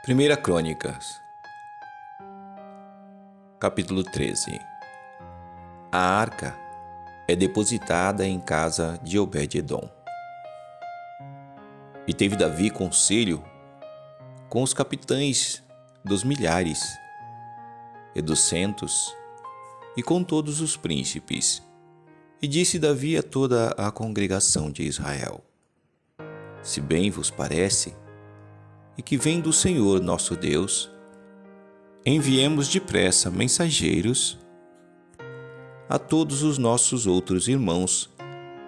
Primeira Crônicas, capítulo 13. A arca é depositada em casa de Obed-edom. E teve Davi conselho com os capitães dos milhares e dos centos e com todos os príncipes. E disse Davi a toda a congregação de Israel: Se bem vos parece, e que vem do Senhor nosso Deus, enviemos depressa mensageiros a todos os nossos outros irmãos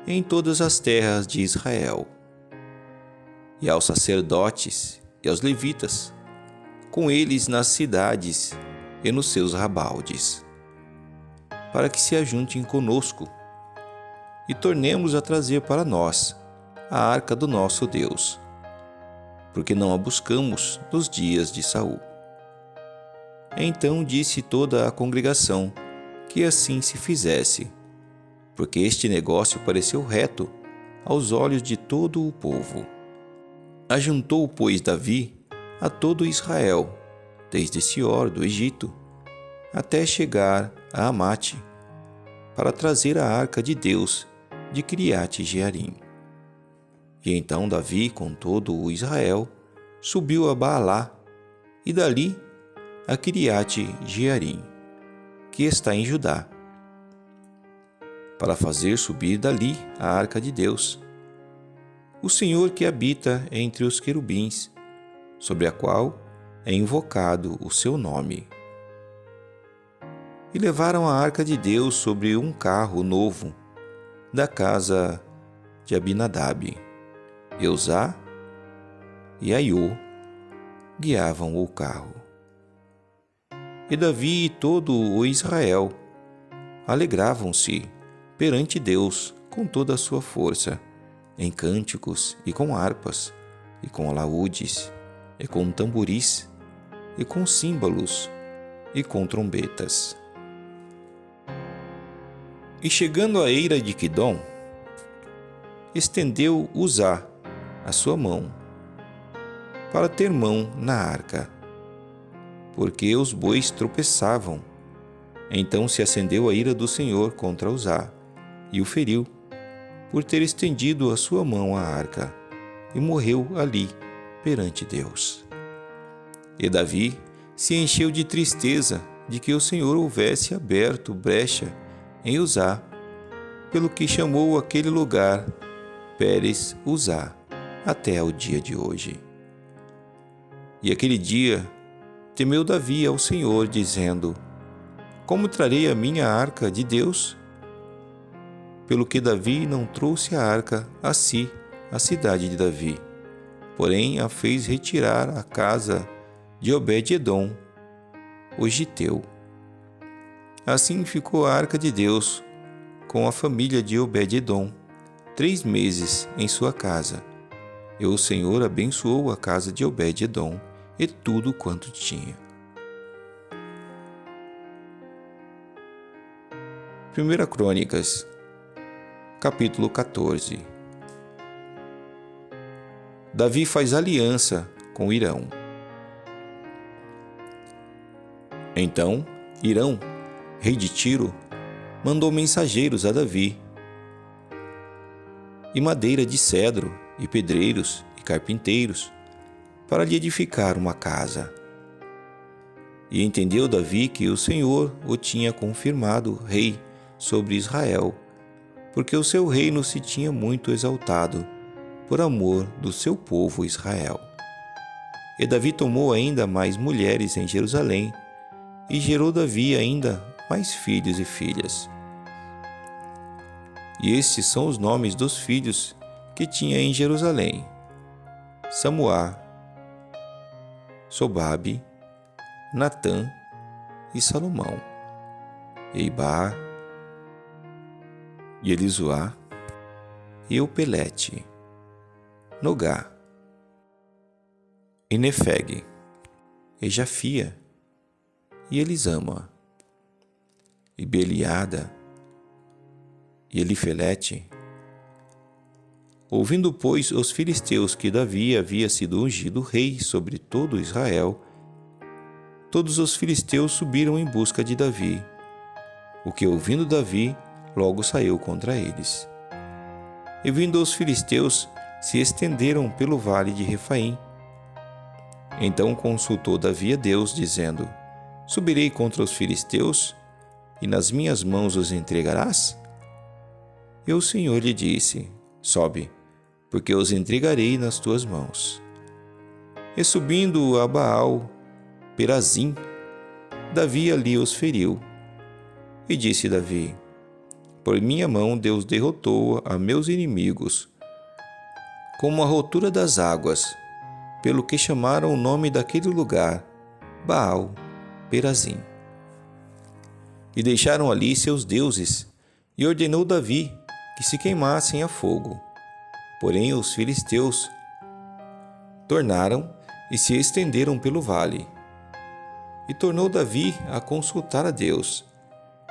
em todas as terras de Israel, e aos sacerdotes e aos levitas, com eles nas cidades e nos seus rabaldes, para que se ajuntem conosco e tornemos a trazer para nós a arca do nosso Deus, porque não a buscamos nos dias de Saul. Então disse toda a congregação que assim se fizesse, porque este negócio pareceu reto aos olhos de todo o povo. Ajuntou, pois, Davi a todo Israel, desde Sior do Egito até chegar a Amate, para trazer a arca de Deus de Criate-Jearim. E então Davi, com todo o Israel, subiu a Baalá, e dali a Criate-Jearim, que está em Judá, para fazer subir dali a arca de Deus, o Senhor que habita entre os querubins, sobre a qual é invocado o seu nome. E levaram a arca de Deus sobre um carro novo da casa de Abinadab. Eusá e Aiô guiavam o carro. E Davi e todo o Israel alegravam-se perante Deus com toda a sua força, em cânticos e com harpas, e com alaúdes, e com tamboris, e com símbolos, e com trombetas. E chegando à eira de Quidom, estendeu Uzá a sua mão, para ter mão na arca, porque os bois tropeçavam. Então se acendeu a ira do Senhor contra Uzá, e o feriu, por ter estendido a sua mão à arca, e morreu ali perante Deus. E Davi se encheu de tristeza de que o Senhor houvesse aberto brecha em Uzá, pelo que chamou aquele lugar Pérez Uzá, até ao dia de hoje. E aquele dia temeu Davi ao Senhor, dizendo: Como trarei a minha arca de Deus? Pelo que Davi não trouxe a arca a si, a cidade de Davi, porém a fez retirar à casa de Obed-edom, o giteu. Assim ficou a arca de Deus com a família de Obed-edom 3 meses em sua casa. E o Senhor abençoou a casa de Obed-edom e tudo quanto tinha. 1 Crônicas, capítulo 14. Davi faz aliança com Irão. Então Irão, rei de Tiro, mandou mensageiros a Davi, e madeira de cedro, e pedreiros, e carpinteiros, para lhe edificar uma casa. E entendeu Davi que o Senhor o tinha confirmado rei sobre Israel, porque o seu reino se tinha muito exaltado, por amor do seu povo Israel. E Davi tomou ainda mais mulheres em Jerusalém, e gerou Davi ainda mais filhos e filhas. E estes são os nomes dos filhos que tinha em Jerusalém: Samuá, Sobabe, Natã e Salomão, Eibá, e Elizoá, e Eupelete, Nogá, e Nefeg, e Jafia, e Elisama, e Beliada, e Elifelete, Ouvindo, pois, os filisteus que Davi havia sido ungido rei sobre todo Israel, todos os filisteus subiram em busca de Davi, o que, ouvindo Davi, logo saiu contra eles. E vindo os filisteus, se estenderam pelo vale de Refaim. Então consultou Davi a Deus, dizendo: Subirei contra os filisteus, e nas minhas mãos os entregarás? E o Senhor lhe disse: Sobe, porque os entregarei nas tuas mãos. E subindo a Baal Perazim, Davi ali os feriu. E disse Davi: Por minha mão Deus derrotou a meus inimigos, como a rotura das águas, pelo que chamaram o nome daquele lugar Baal Perazim. E deixaram ali seus deuses, e ordenou Davi que se queimassem a fogo. Porém os filisteus tornaram e se estenderam pelo vale. E tornou Davi a consultar a Deus.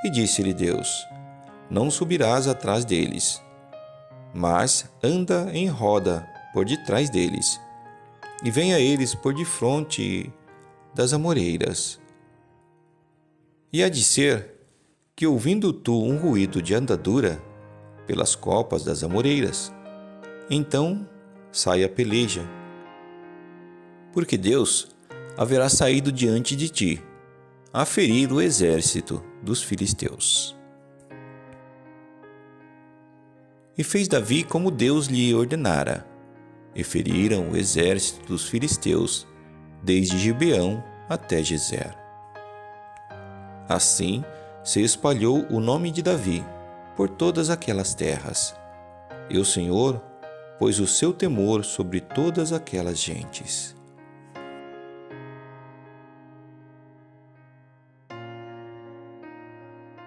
E disse-lhe Deus: Não subirás atrás deles, mas anda em roda por detrás deles, e venha eles por defronte das amoreiras. E há de ser que, ouvindo tu um ruído de andadura pelas copas das amoreiras, então saia a peleja, porque Deus haverá saído diante de ti, a ferir o exército dos filisteus. E fez Davi como Deus lhe ordenara, e feriram o exército dos filisteus, desde Gibeão até Gezer. Assim se espalhou o nome de Davi por todas aquelas terras, e o Senhor pôs o seu temor sobre todas aquelas gentes.